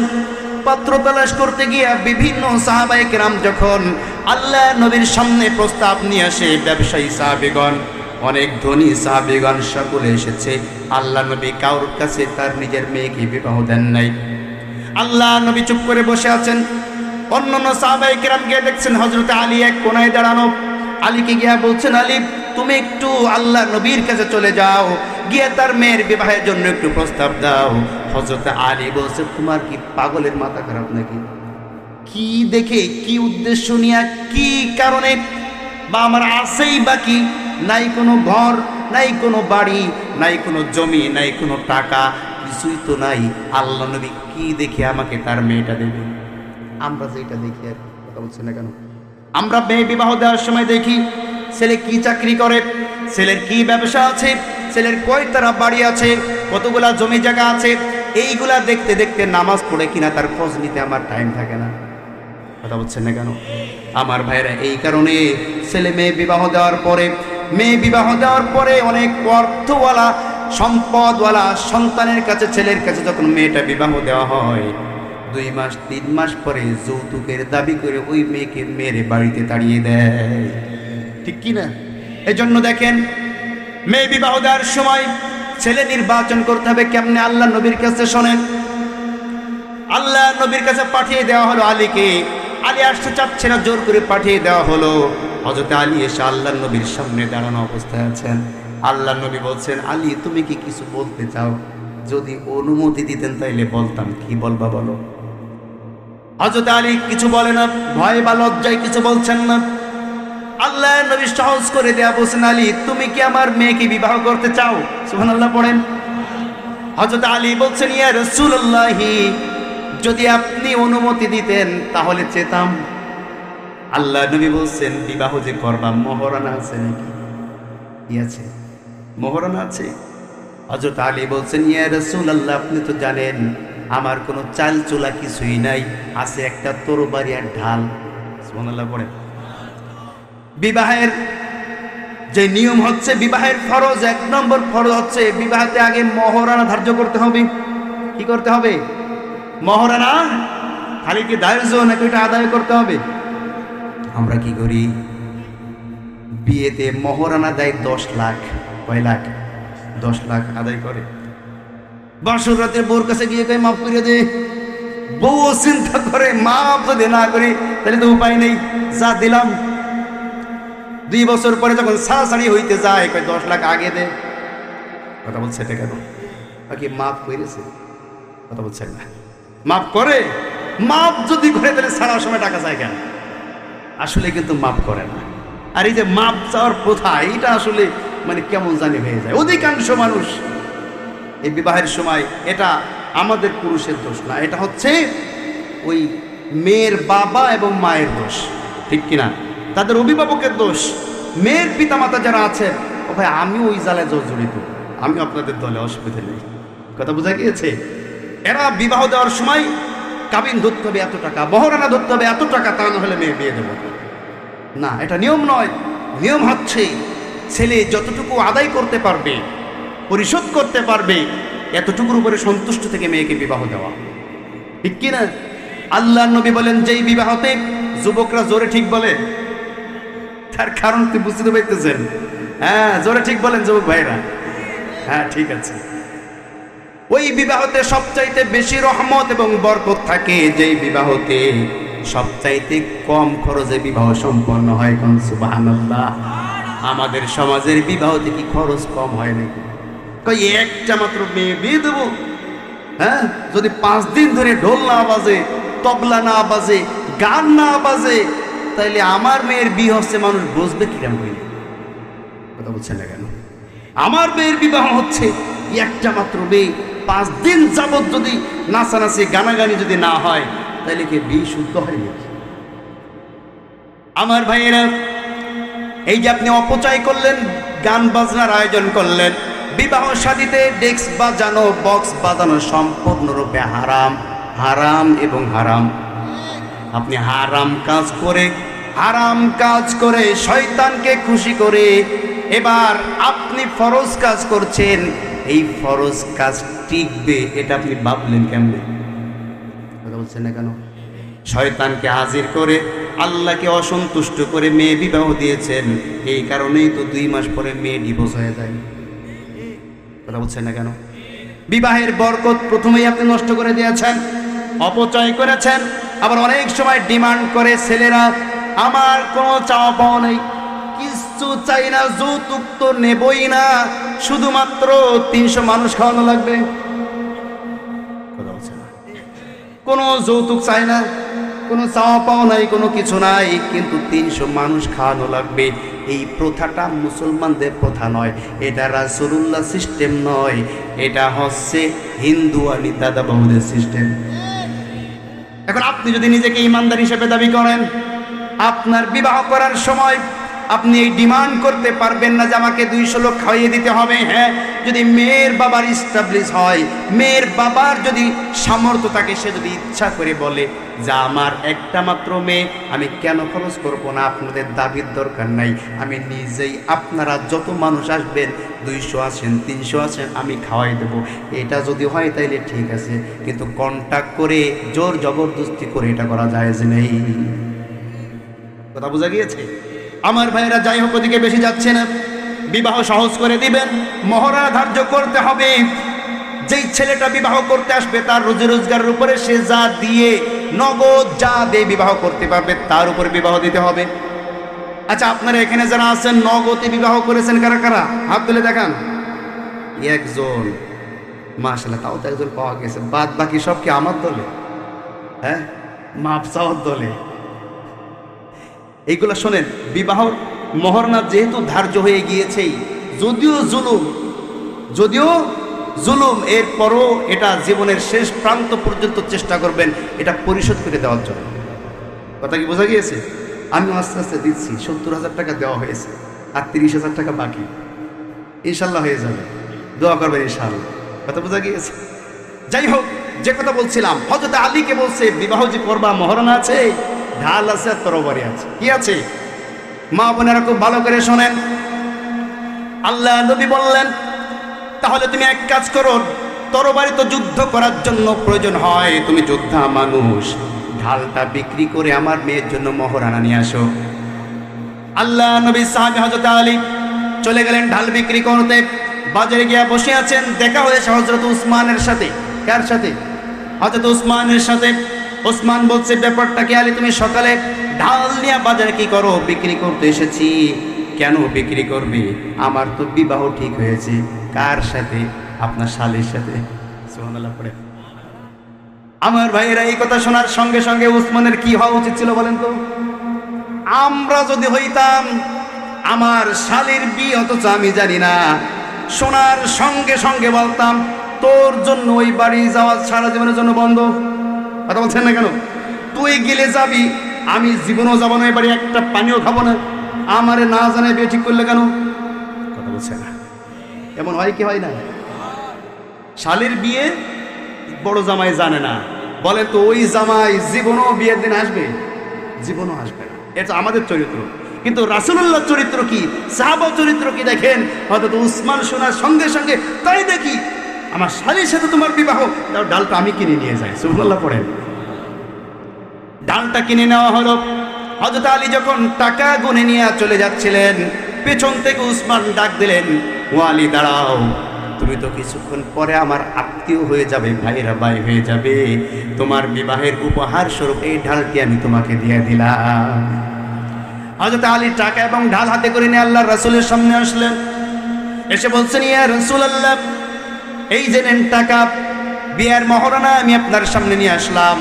[SPEAKER 1] পাত্র তালাশ করতে গিয়ে বিভিন্ন সাহাবায়ে কেরাম যখন আল্লাহ নবীর সামনে প্রস্তাব নিয়ে আসে, ব্যবসায়ী সাহাবীগণ, অনেক ধনী সাহাবীগণ সকলে এসেছে, আল্লাহ নবী কারোর কাছে তার নিজের মেয়েকে বিবাহ দেন নাই। আল্লাহ নবী চুপ করে বসে আছেন। অন্যান্য সাহাবায়ে কেরাম গিয়ে দেখছেন হযরত আলী এক কোণায় দাঁড়ানো। আলীকে গিয়ে বলছেন, আলী তুমি একটু আল্লাহ নবীর কাছে চলে যাও, গিয়ে তার মেয়ের বিবাহের জন্য একটু প্রস্তাব দাও। হযরত আলী বলছে, তোমার কি পাগলের মাথা খারাপ নাকি? কি দেখে, কি উদ্দেশ্য নিয়ে, কি কারণে, বা আমার আছেই বাকি নাই কোনো ঘর, নাই কোনো বাড়ি, নাই কোনো জমি, নাই কোনো টাকা, কিছুই তো নাই, আল্লাহ নবী কি দেখে আমাকে তার মেয়েটা দেবে? আমরা যেটা দেখি আর কথা বলছি না কেন, আমরা মেয়ে বিবাহ দেওয়ার সময় দেখি ছেলে কি চাকরি করে, ছেলের কি ব্যবসা আছে, ছেলের কয়তারা বাড়ি আছে, কতগুলা জমি জায়গা আছে, এইগুলা দেখতে দেখতে নামাজ পড়ে কিনা তার খোঁজ নিতে আমার টাইম থাকে না। কথা বলছেন না কেন আমার ভাইরা? এই কারণে ছেলে মেয়ে বিবাহ দেওয়ার পরে অনেক অর্থওয়ালা সম্পদওয়ালা সন্তানের কাছে, ছেলের কাছে যখন মেয়েটা বিবাহ দেওয়া হয়, 2 মাস 3 মাস পরে যৌতুকের দাবি করে ওই মেয়েকে মেরে বাড়িতে তাড়িয়ে দেয়, ঠিক কি না? এজন্য দেখেন, মেয়ে বিবাহ দেওয়ার সময় ছেলে নির্বাচন করতে হবে কেমনে। আল্লাহ নবীর কাছে শোনেন, আল্লাহ নবীর কাছে পাঠিয়ে দেওয়া হলো আলীকে। আলী আসতে চাচ্ছে না, জোর করে পাঠিয়ে দেওয়া হলো। হযরত আলী এসে আল্লাহ নবীর সামনে দাঁড়ানো অবস্থায় আছেন। আল্লাহ নবী বলছেন, আলী তুমি কি কিছু বলতে চাও? যদি অনুমতি দিতেন তাইলে বলতাম। কি বলবা বলো? হযরত আলী কিছু বলে না, ভয় বা লজ্জায় কিছু বলছেন না। আল্লাহ নবী সহজ করে দেয়া বলছেন, আলী তুমি কি আমার মেয়েকে বিবাহ করতে চাও? সুবহানাল্লাহ পড়েন। হযরত আলী বলছেন, ইয়া রাসূলুল্লাহ, যদি আপনি অনুমতি দিতেন তাহলে চেতাম। আল্লাহ নবী বলছেন, বিবাহ যে করবা মোহরানা আছে নাকি? কি আছে? মোহরানা আছে। হযরত আলী বলছেন, ইয়া রাসূলুল্লাহ, আপনি তো জানেন আমার কোনো চাল চুলা কিছুই নাই, আছে একটা তরবারি আর ঢাল। সুবহানাল্লাহ পড়েন। বিবাহের যে নিয়ম হচ্ছে, বিবাহের ফরজ, 1 নম্বর ফরজ হচ্ছে বিবাহতে আগে মোহরানা ধার্য করতে হবে। কি করতে হবে? মোহরানা। খালি কি ধার্য নাকি ওটা আদায় করতে হবে? আমরা কি করি? বিয়েতে মোহরানা দেয় 10 লাখ। কয় লাখ? 10 লাখ আদায় করে। বাসর রাতে বউর কাছে গিয়ে কয় মাফ করে দে। বউ চিন্তা করে, মাফ যদি না করি তাহলে তো উপায় নেই, যা দিলাম। 2 বছর পরে যখন ছাড়াছাড়ি হইতে যায়, কয় 10 লাখ আগে দে। কথা বলছে এটা কেন? কি মাফ করেছে? কথা বলছেন না। মাফ করে? মাফ যদি করে তাহলে ছাড়ার সময় টাকা চায় কেন? আসলে কিন্তু মাফ করে না। আর এই যে মাফ চাওয়ার প্রথা, এটা আসলে মানে কেমন জানি হয়ে যায় অধিকাংশ মানুষ এই বিবাহের সময়। এটা আমাদের পুরুষের দোষ না, এটা হচ্ছে ওই মেয়ের বাবা এবং মায়ের দোষ, ঠিক কিনা? তাদের অভিভাবকের দোষ। মেয়ের পিতামাতা যারা আছে, ও ভাই আমি ওই জালে জড়িত, আমি আপনাদের দলে, অসুবিধা নেই। কথা বোঝা গিয়েছে? এরা বিবাহ দেওয়ার সময় কাবিন ধরতে হবে এত টাকা, মোহরানা ধরতে হবে এত টাকা, তা না হলে মেয়ে বিয়ে দেব না। এটা নিয়ম নয়। নিয়ম হচ্ছে ছেলে যতটুকু আদায় করতে পারবে, পরিশোধ করতে পারবে, এতটুকুর উপরে সন্তুষ্ট থেকে মেয়েকে বিবাহ দেওয়া, ঠিক কিনা? আল্লাহ নবী বলেন, যেই বিবাহতে যুবকরা জোরে ঠিক বলে, তার কারণ কি বুঝতে পারতেছেন? হ্যাঁ, জোরে ঠিক বলেন যুবক ভাইরা। হ্যাঁ, ঠিক আছে। ওই বিবাহতে সবচাইতে বেশি রহমত এবং বরকত থাকে, যেই বিবাহতে সবচাইতে কম খরচে বিবাহ সম্পন্ন হয়। কোন সুবহানাল্লাহ। আমাদের সমাজের বিবাহতে কি খরচ কম হয় নাকি? কই একটা মাত্র মেয়ে বিয়ে দেবো? হ্যাঁ, যদি 5 দিন ধরে ঢোল না বাজে, তবলা না বাজে, গান না বাজে, তাইলে আমার মেয়ের বিয়ে হচ্ছে, মানুষ বুঝবে কিরম হইলে? কথা বলছেন না কেন? আমার মেয়ের বিবাহ হচ্ছে, একটা মাত্র মেয়ে 5 দিন যাবত যদি নাচানাচি গানাগানি যদি না হয়, তাহলে কি বিয়ে শুদ্ধ হয় নাকি? আমার ভাইয়েরা, এই যে আপনি অপচয় করলেন, গান বাজনার আয়োজন করলেন, বিবাহ শাদীতে ডেস্ক বাজানো, বক্স বাজানো সম্পূর্ণরূপে হারাম, হারাম এবং হারাম। আপনি হারাম কাজ করে শয়তানকে খুশি করে এবার আপনি ফরজ কাজ করছেন। এই ফরজ কাজ টিকবে এটা আপনি ভাবলেন কেমনে? কথা বলছেন না কেন? শয়তানকে হাজির করে আল্লাহকে অসন্তুষ্ট করে মেয়ে বিবাহ দিয়েছেন, এই কারণেই তো 2 মাস পরে মেয়ে ডিভোর্স হয়ে যায়। কথা বলছেন না কেন? বিবাহের বরকত প্রথমেই আপনি নষ্ট করে দিয়েছেন, অপচয় করেছেন। আবার অনেক সময় ডিমান্ড করে ছেলেরা, আমার কোনো চাওয়া পাওয়া নেই, কিছু চাই না, যৌতুক তো নেবই না, শুধুমাত্র 300 মানুষ খাওয়ানো লাগবে। কথা বলছেন না? কোনো যৌতুক চাই না, কোনো চাওয়া পাওয়া নাই, কোনো কিছু নাই, কিন্তু 300 মানুষ খাওয়ানো লাগবে। এই প্রথাটা মুসলমানদের প্রথা নয়, এটা রাসূলুল্লাহ সিস্টেম নয়, এটা হচ্ছে হিন্দু আলী দাদা বাবুদের সিস্টেম। এখন আপনি যদি নিজেকে ইমানদার হিসেবে দাবি করেন, আপনার বিবাহ করার সময় আপনি এই ডিমান্ড করতে পারবেন না যে আমাকে 200 লোক খাইয়ে দিতে হবে। হ্যাঁ, যদি মেয়ের বাবার ইস্টাবলিশ হয়, মেয়ের বাবার যদি সামর্থ্য থাকে, সে যদি ইচ্ছা করে বলে যে আমার একটা মাত্র মেয়ে, আমি কেন খরচ করবো না, আপনাদের দাবির দরকার নাই, আমি নিজেই আপনারা যত মানুষ আসবেন 200 আসেন 300 আসেন আমি খাওয়াই দেবো, এটা যদি হয় তাইলে ঠিক আছে, কিন্তু কন্ট্যাক্ট করে জোর জবরদস্তি করে এটা করা যায় যে নেই। কথা বোঝা গিয়েছে আমার ভাইয়েরা? যাই হোক, ওদিকে বেশি যাচ্ছে না, বিবাহ সহজ করে দিবেন, মহরা ধার্য করতে হবে। যেই ছেলেটা বিবাহ করতে আসবে তার রুজি রোজগারের উপরে সে যা দিয়ে, নগদ যা দিয়ে বিবাহ করতে পারবে তার উপরে বিবাহ দিতে হবে। আচ্ছা, আপনারা এখানে যারা আছেন নগদে বিবাহ করেছেন কারা কারা? হাত তুলে দেখান। একজন, মাশাআল্লাহ, তাও তো একজন পাওয়া গেছে। বাদ বাকি সব কি আমার দলে? হ্যাঁ, মাপ চাওয়ার দলে। এইগুলো শোনেন, বিবাহ মহরনা যেহেতু ধার্য হয়ে গিয়েছেই, যদিও জুলুম, এরপরও এটা জীবনের শেষ প্রান্ত পর্যন্ত চেষ্টা করবেন এটা পরিশোধ করে দেওয়ার জন্য। কথা কি বোঝা গিয়েছে? আমি আস্তে আস্তে দিচ্ছি, 70,000 টাকা দেওয়া হয়েছে, আর 30,000 টাকা বাকি, ইনশাল্লাহ হয়ে যাবে, দোয়া করবেন ইনশাল্লাহ। কথা বোঝা গিয়েছে? যাই হোক, যে কথা বলছিলাম, হযরত আলীকে বলছে বিবাহ যে করবা, মহরনা আছে, ঢাল আছে, আর তরবারি আছে। কি আছে? মা বোনেরা খুব ভালো করে শোনেন। আল্লাহ নবী বললেন, তাহলে তুমি এক কাজ করো, তরবারি তো যুদ্ধ করার জন্য প্রয়োজন হয়, তুমি যোদ্ধা মানুষ, ঢালটা বিক্রি করে আমার মেয়ের জন্য মহরানা নিয়ে আসো। আল্লাহ নবী সাহাবী হযরত আলী চলে গেলেন ঢাল বিক্রি করতে। বাজারে গিয়ে বসে আছেন, দেখা হয়েছে হযরত উসমানের সাথে। কার সাথে? হযরত উসমানের সাথে। উসমান বলছে, ব্যাপারটা কি আলী, তুমি সকালে ঢাল নিয়ে বাজারে কি করো? বিক্রি করতে এসেছি। কেন বিক্রি করবি? আমার তো বিবাহ ঠিক হয়েছে। কার সাথে? আপনার শালীর সাথে। সুবহানাল্লাহ পড়ে। আমার ভাইয়েরা, এই কথা শোনার সঙ্গে সঙ্গে উসমানের কি হওয়া উচিত ছিল বলেন তো? আমরা যদি হইতাম, আমার শালীর বিয়ে অথচ আমি জানি না, শোনার সঙ্গে সঙ্গে বলতাম, তোর জন্য ওই বাড়ি যাওয়া সারা জীবনের জন্য বন্ধ। কথা বলছেন না কেন? তুই গেলে যাবি, আমি জীবনও যাবো না, এবারে একটা পানিও খাবো না, আমারে না জানায় বিয়ে ঠিক করলে কেন? কথা বলছে না? এমন হয় কি হয় না? শালীর বিয়ে বড় জামাই জানে না, বলে তো ওই জামাই জীবনও বিয়ের দিন আসবে? জীবনও আসবে না। এটা আমাদের চরিত্র, কিন্তু রাসূলুল্লাহ চরিত্র কি, সাহাবা চরিত্র কি দেখেন। হযরত উসমান শোনার সঙ্গে সঙ্গে, তাই দেখি আমার শালীর সাথে তোমার বিবাহ, তাও ডালটা আমি কিনে নিয়ে যাই। সুবহানাল্লাহ পড়েন। ডালটা কিনে নেওয়া হলো। হযরত আলী যখন টাকা গুনে নিয়ে চলে যাচ্ছিলেন, পেছন থেকে উসমান ডাক দিলেন, ও আলী দাঁড়াও, তুমি তো কিছুক্ষণ পরে আমার আত্মীয় হয়ে যাবে, ভাইরা ভাই হয়ে যাবে, তোমার বিবাহের উপহার স্বরূপ এই ঢালটি আমি তোমাকে দিয়ে দিলাম। হযরত আলী টাকা এবং ঢাল হাতে করে নিয়ে আল্লাহর রাসূলের সামনে আসলেন। এসে বলছেন, ইয়া রাসূলুল্লাহ, এই যে নেন টাকা, বিয়ের মহরানা আমি আপনার সামনে নিয়ে আসলাম।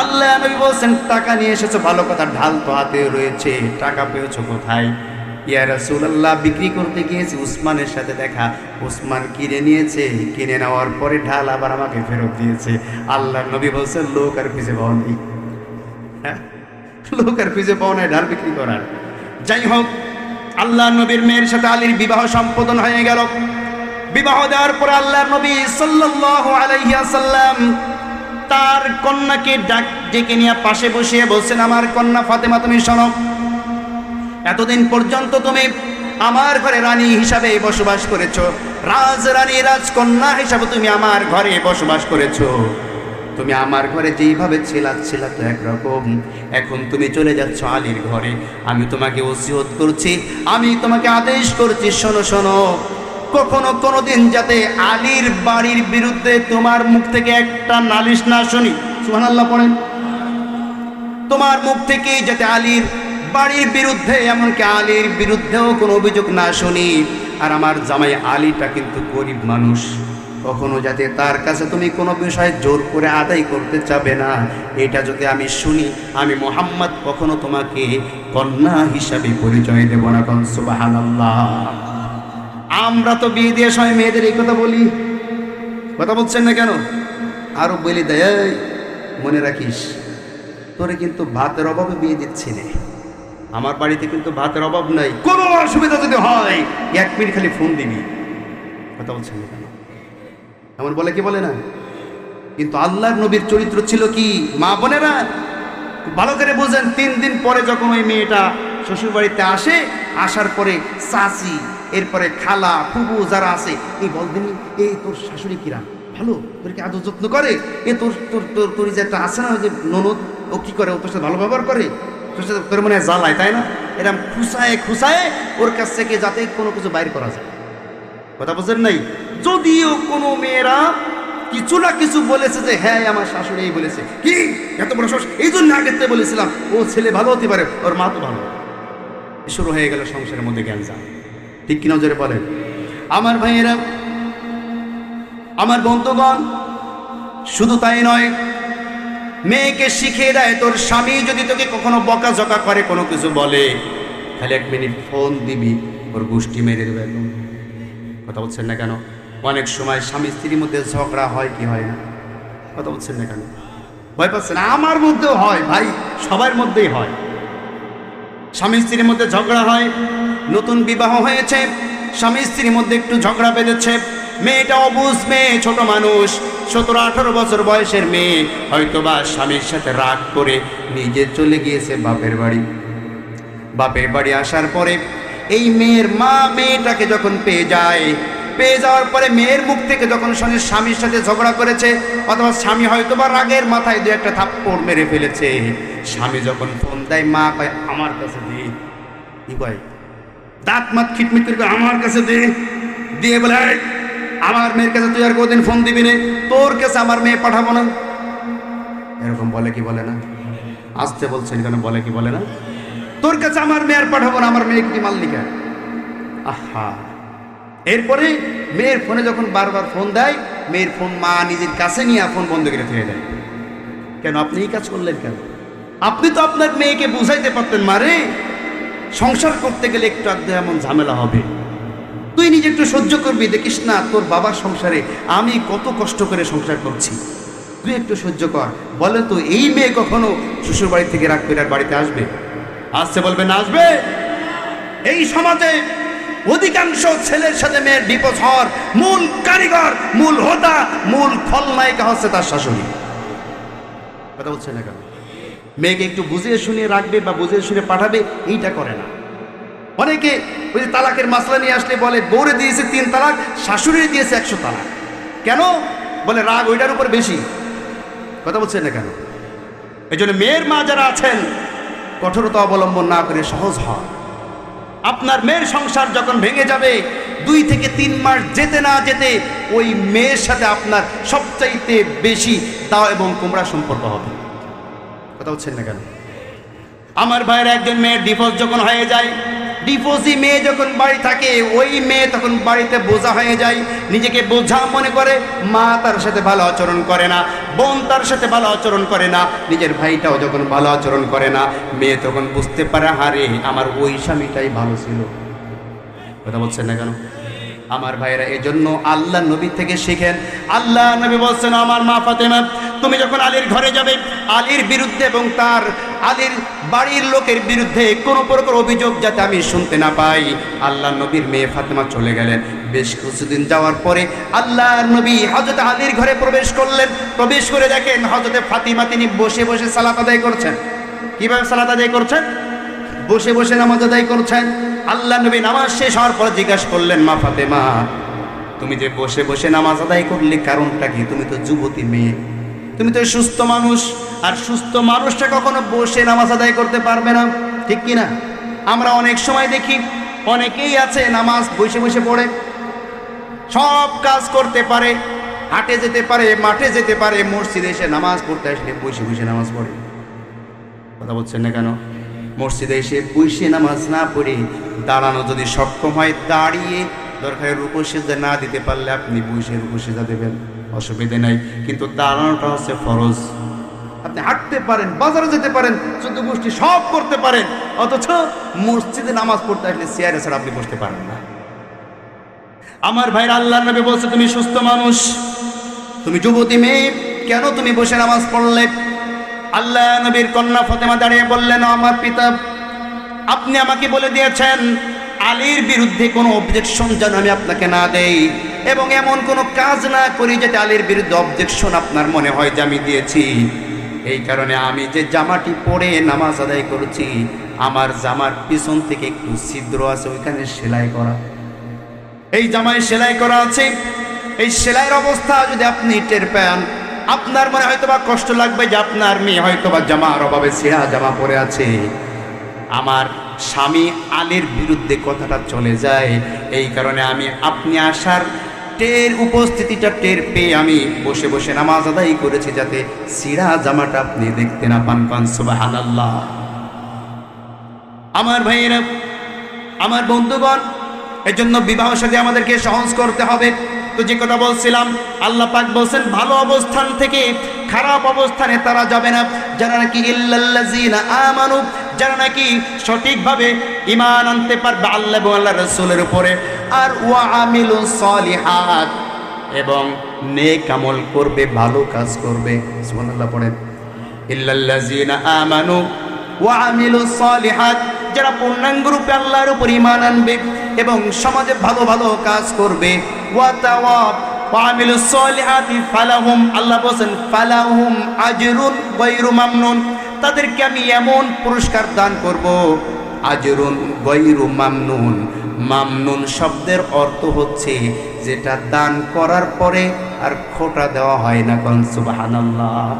[SPEAKER 1] আল্লাহ নবী বলছেন, টাকা নিয়ে এসেছো ভালো কথা, ঢাল তো হাতে রয়েছে, টাকা পেয়েছো কোথায়? ইয়া রাসূলুল্লাহ, বিক্রি করতে গিয়েছি, উসমানের সাথে দেখা, উসমান কিনে নিয়েছে, কিনে নেওয়ার পরে ঢাল আবার আমাকে ফেরত দিয়েছে। আল্লাহ নবী বলছেন, লোক আর খুঁজে পাওয়া নেই। হ্যাঁ, লোক আর খুঁজে পাওয়া নাই ঢাল বিক্রি করার। যাই হোক, আল্লাহ নবীর মেয়ের সাথে আলীর বিবাহ সম্পাদন হয়ে গেল। বিবাহ দেওয়ার পর আল্লাহ নবী সাল্লাল্লাহু আলাইহি ওয়াসাল্লাম তার কন্যাকে ডেকে নিয়ে পাশে বসিয়ে বলছেন, আমার কন্যা ফাতেমা, তুমি শোনো, এতদিন পর্যন্ত তুমি আমার ঘরে রানী হিসাবে বসবাস করেছো, রাজরানী রাজকন্যা হিসাবে তুমি আমার ঘরে বসবাস করেছো, তুমি আমার ঘরে যেইভাবে ছিলা তো একরকম, এখন তুমি চলে যাচ্ছ আলীর ঘরে, আমি তোমাকে ওসিয়ত করছি, আমি তোমাকে আদেশ করছি, শোনো শোনো, কখনো কোনোদিন যাতে আলীর বাড়ির বিরুদ্ধে তোমার মুখ থেকে একটা নালিশ না শুনি। সুবহানাল্লাহ পড়েন। তোমার মুখ থেকে যাতে আলীর বাড়ির বিরুদ্ধে, এমনকি আলীর বিরুদ্ধেও কোনো অভিযোগ না শুনি। আর আমার জামাই আলীটা কিন্তু গরিব মানুষ, কখনো যাতে তার কাছে তুমি কোনো বিষয় জোর করে আদায় করতে চাবে না, এটা যদি আমি শুনি, আমি মুহাম্মদ কখনো তোমাকে কন্যা হিসাবে পরিচয় দেব না। সুবহানাল্লাহ। আমরা তো বিয়ে দিয়ে সবাই মেয়েদের এই কথা বলি, কথা বলছেন না কেন? আরো বলি দেয়, মনে রাখিস, তোরে কিন্তু ভাতের অভাবে বিয়ে দিচ্ছি না, আমার বাড়িতে কিন্তু ভাতের অভাব নাই, কোনো অসুবিধা যদি হয় 1 মিনিট খালি ফোন দিবি। কথা বলছেন না কেন? এমন বলে কি বলে না? কিন্তু আল্লাহর নবীর চরিত্র ছিল কি, মা বোনেরা ভালো করে বোঝেন। 3 দিন পরে যখন ওই মেয়েটা শ্বশুর বাড়িতে আসে, আসার পরে চাচি, এরপরে খালা, ফুবু যারা আছে, এই বলবেন এই তোর শাশুড়ি কিরা ভালো, তোর কি আদর যত্ন করে, এ তোর তোর তোর তোর যে একটা আছে না যে ননদ, ও কি করে, ও তোর সাথে ভালো ব্যবহার করে, তোর সাথে তোর মনে হয় জ্বালায়, তাই না? এরকম খুসায় খুসায় ওর কাছ থেকে যাতে কোনো কিছু বাইর করা যায়। কথা বুঝেন নাই? যদিও কোনো মেয়েরা কিছু না কিছু বলেছে যে হ্যাঁ আমার শাশুড়ি এই বলেছে, কি এত বড় শাশুড়ি, এই জন্য আগের থেকে বলেছিলাম ও ছেলে ভালো হতে পারে, ওর মা তো ভালো। শুরু হয়ে গেল সংসারের মধ্যে গ্যাঞ্জাম। ঠিক কি নজরে বলেন? আমার ভাইয়েরা, আমার বন্ধুগণ, শুধু তাই নয়, মেয়েকে শিখিয়ে দেয় তোর স্বামী যদি তোকে কখনো বকাঝকা করে, কোনো কিছু বলে, খালি 1 মিনিট ফোন দিবি, ওর গোষ্ঠী মেরে দেবে একদম। কথা বলছেন না কেন? অনেক সময় স্বামী স্ত্রীর মধ্যে ঝগড়া হয় কি হয় না? কথা বলছেন না কেন? ভয় পাচ্ছেন? আমার মধ্যেও হয় ভাই, সবার মধ্যেই হয়। স্বামী স্ত্রীর মধ্যে ঝগড়া হয়, নতুন বিবাহ হয়েছে, স্বামী স্ত্রীর মধ্যে একটু ঝগড়া বেঁধেছে, মেয়েটা অবুঝ মেয়ে, ছোট মানুষ, 17-18 বছর বয়সের মেয়ে, হয়তোবা স্বামীর সাথে রাগ করে নিজে চলে গিয়েছে বাপের বাড়ি। বাপের বাড়ি আসার পরে এই মেয়ের মা মেয়েটাকে যখন পেয়ে যাওয়ার পরে মেয়ের মুখ থেকে যখন শুনে স্বামীর সাথে ঝগড়া করেছে, অথবা স্বামী হয়তোবা রাগের মাথায় 2-1 থাপ্পড় মেরে ফেলেছে, স্বামী যখন ফোন দেয়, মা কয় আমার কাছে দে, কি কয় দাঁত মাত খিটমিট করে আমার কাছে দে, দিয়ে বলে আমার মেয়ের কাছে তুই আর কোনদিন ফোন দিবি না, তোর কাছে আমার মেয়ে পাঠাবো না। এরকম বলে কি বলে না? আসতে বলছেন কেন? বলে কি বলে না? তোর কাছে আমার মেয়ে আর পাঠাবো না, আমার মেয়েকে কি মাল্লিকা। আহা, এরপরে মেয়ের ফোনে যখন বারবার ফোন দেয়, মেয়ের ফোন মা নিজের কাছে নিয়ে ফোন বন্ধ করে ফেলে দেয়। কেন? আপনি এই কাজ করলেন কেন? আপনি তো আপনার মেয়েকে বুঝাইতে পারতেন, মারে সংসার করতে গেলে একটু আধটু এমন ঝামেলা হবে, তুই নিজে একটু সহ্য করবি, দেখিস না তোর বাবার সংসারে আমি কত কষ্ট করে সংসার করছি, তুই একটু সহ্য কর। বলে তো এই মেয়ে কখনো শ্বশুর বাড়ি থেকে রাগ করে আর বাড়িতে আসবে? আসছে বলবে না? আসবে? এই সমাজে অধিকাংশ ছেলের সাথে মেয়ের বিপদ হওয়ার মূল কারিগর, মূল হোতা, মূল খলনায়িকা হচ্ছে তার শাশুড়ি। কথা বলছে না কেন? মেয়েকে একটু বুঝিয়ে শুনিয়ে রাখবে বা বুঝিয়ে শুনে পাঠাবে, এইটা করে না। অনেকে ওই যে তালাকের মাসলা নিয়ে আসলে বলে বউরে দিয়েছে 3 তালাক, শাশুড়ি দিয়েছে 100 তালাক। কেন? বলে রাগ ওইটার উপর বেশি। কথা বলছেন না কেন? এই জন্য মেয়ের মা যারা আছেন, কঠোরতা অবলম্বন না করে সহজ হয়। আপনার মেয়ের সংসার যখন ভেঙে যাবে, 2 থেকে 3 মাস যেতে না যেতে ওই মেয়ের সাথে আপনার সবচাইতে বেশি দাও এবং কুমড়া সম্পর্ক হবে। কথা বলছেন না কেন? আমার ভাইয়ের একজন মেয়ের ডিভোর্স যখন হয়ে যায়, ডিভোর্সি মেয়ে যখন বাড়ি থাকে, ওই মেয়ে তখন বাড়িতে বোঝা হয়ে যায়, নিজেকে বোঝা মনে করে। মা তার সাথে ভালো আচরণ করে না, বোন তার সাথে ভালো আচরণ করে না, নিজের ভাইটাও যখন ভালো আচরণ করে না, মেয়ে তখন বুঝতে পারে হারে আমার ওই স্বামীটাই ভালো ছিল। কথা বলছেন না কেন? আমার ভাইয়েরা, এজন্য আল্লাহ নবী থেকে শিখেন। আল্লাহ নবী বলছেন, আমার মা ফাতেমা, তুমি যখন আলীর ঘরে যাবে, আলীর বিরুদ্ধে এবং তার আলীর বাড়ির লোকের বিরুদ্ধে কোনো প্রকার অভিযোগ যাতে আমি শুনতে না পাই। আল্লাহ নবীর মেয়ে ফাতেমা চলে গেলেন। বেশ কিছুদিন যাওয়ার পরে আল্লাহ নবী হযরত আলীর ঘরে প্রবেশ করলেন। প্রবেশ করে দেখেন হযরত ফাতিমা তিনি বসে বসে সালাত আদায় করছেন। কিভাবে সালাত আদায় করছেন? বসে বসে নামাজ আদায় করছেন। আল্লাহ নবী নামাজ শেষ হওয়ার পর জিজ্ঞাসা করলেন, মা ফাতেমা, তুমি যে বসে বসে নামাজ আদায় করলে কারণটা কি? তুমি তো যুবতী মেয়ে, তুমি তো সুস্থ মানুষ, আর সুস্থ মানুষটা কখনো বসে নামাজ আদায় করতে পারবে না, ঠিক কি না? আমরা অনেক সময় দেখি অনেকেই আছে নামাজ বসে বসে পড়ে, সব কাজ করতে পারে, হাটে যেতে পারে, মাঠে যেতে পারে, মসজিদে এসে নামাজ পড়তে আসলে বসে বসে নামাজ পড়ে। কথা বলছেন না কেন? মসজিদে এসে বসে নামাজ না পড়ে দাঁড়ানো যদি সক্ষম হয়, দাঁড়িয়ে দরকার রুকু সিজদা না দিতে পারলে আপনি বসে রুকু সিজদা দেবেন, অসুবিধে নাই, কিন্তু দাঁড়ানোটা হচ্ছে ফরজ। আপনি হাঁটতে পারেন, বাজারে যেতে পারেন, 14 গোষ্ঠী সব করতে পারেন, অথচ মসজিদে নামাজ পড়তে আসলে চেয়ারে ছাড়া আপনি বসতে পারেন না। আমার ভাইরা, আল্লাহর নবী বলছে, তুমি সুস্থ মানুষ, তুমি যুবতী মেয়ে, কেন তুমি বসে নামাজ পড়লে? আল্লাহ নবীর কন্যা ফাতেমা দাঁড়িয়ে বললেন, আমার পিতা, আপনি আমাকে বলে দিয়েছেন আলীর বিরুদ্ধে কোনো অবজেকশন যেন আমি আপনাকে না দেই, এবং এমন কোনো কাজ না করি যাতে আলীর বিরুদ্ধে অবজেকশন আপনার মনে হয় যে আমি দিয়েছি। এই কারণে আমি যে জামাটি পরে নামাজ আদায় করছি, আমার জামার পিছন থেকে একটু ছিদ্র আছে, ওইখানে সেলাই করা, এই জামায় সেলাই করা আছে। এই সেলাইয়ের অবস্থা যদি আপনি টের পান, আপনার মনে হয়তোবা কষ্ট লাগবে যে আপনার মেয়ে হয়তোবা জামার অভাবে ছেঁড়া জামা পরে আছে। আমার স্বামী আলীর বিরুদ্ধে কথাটা চলে যায়, এই কারণে আমি আপনি আসার উপস্থিতিটা টের পেয়ে আমি বসে বসে নামাজ আদায় করেছি, যাতে ছিঁড়া জামাটা আপনি দেখতে না পান। পান সুবহানাল্লাহ। আমার ভাইয়েরা, আমার বন্ধুগণ, এজন্য বিবাহ সাথে আমাদেরকে সহজ করতে হবে। তো যে কথা বলছিলাম, আল্লাহ পাক বলছেন ভালো অবস্থান থেকে খারাপ অবস্থানে তারা যাবে না, যারা নাকি ইল্লাল্লাযিনা আমানু, যারা নাকি সঠিকভাবে ঈমান আনতে পারবে আল্লাহ এবং আল্লাহর রাসূলের উপরে, আর ওয়া আমিলুস সলিহাত, এবং নেক আমল করবে, ভালো কাজ করবে। সুবহানাল্লাহ পড়েন। ইল্লাল্লাযিনা আমানু ওয়া আমিলুস সলিহাত, যারা পূর্ণাঙ্গ রূপে আল্লাহর উপর ঈমান আনবে এবং সমাজে ভালো ভালো কাজ করবে। ওয়া আমিলুস সলিহাতি ফালাহুম, আল্লাহ বলেন ফালাহুম আজরুন গায়রু মামনুন, তাদেরকে আমি এমন পুরস্কার দান করব, আজরুন গায়রু মামনুন। মামনুন শব্দের অর্থ হচ্ছে যেটা দান করার পরে আর খোটা দেওয়া হয় না। কোন সুবহানাল্লাহ।